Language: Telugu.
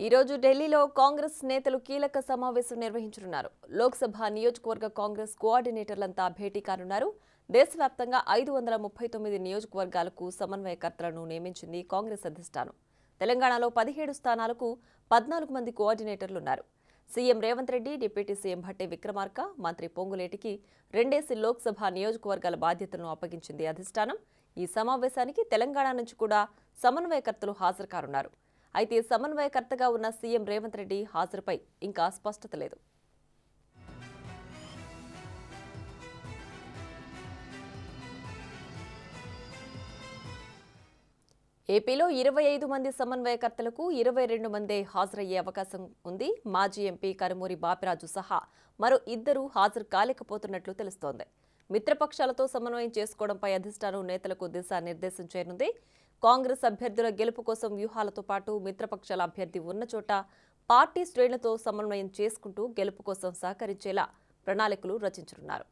ఈ రోజు ఢిల్లీలో కాంగ్రెస్ నేతలు కీలక సమావేశం నిర్వహించనున్నారు. లోక్సభ నియోజకవర్గ కాంగ్రెస్ కోఆర్డినేటర్లంతా భేటీ కానున్నారు. దేశవ్యాప్తంగా 539 నియోజకవర్గాలకు సమన్వయకర్తలను నియమించింది కాంగ్రెస్ అధిష్టానం. తెలంగాణలో 17 స్థానాలకు 14 మంది కోఆర్డినేటర్లున్నారు. CM Revanth Reddy, deputy CM Bhatti Vikramarka, మంత్రి పొంగులేటికి 2 లోక్సభ నియోజకవర్గాల బాధ్యతలను అప్పగించింది అధిష్టానం. ఈ సమావేశానికి తెలంగాణ నుంచి కూడా సమన్వయకర్తలు హాజరు కానున్నారు. అయితే సమన్వయకర్తగా ఉన్న సీఎం రేవంత్ రెడ్డి హాజరుపై ఇంకా స్పష్టత లేదు. ఏపీలో 25 మంది సమన్వయకర్తలకు 22 మందే హాజరయ్యే అవకాశం ఉంది. మాజీ ఎంపీ కరుమూరి బాపిరాజు సహా మరో 2 హాజరు కాలేకపోతున్నట్లు తెలుస్తోంది. మిత్రపక్షాలతో సమన్వయం చేసుకోవడంపై అధిష్టానం నేతలకు దిశానిర్దేశం చేయనుంది. కాంగ్రెస్ అభ్యర్థుల గెలుపు కోసం వ్యూహాలతో పాటు మిత్రపక్షాల అభ్యర్థి ఉన్న చోట పార్టీ శ్రేణులతో సమన్వయం చేసుకుంటూ గెలుపు కోసం సహకరించేలా ప్రణాళికలు రచించనున్నారు.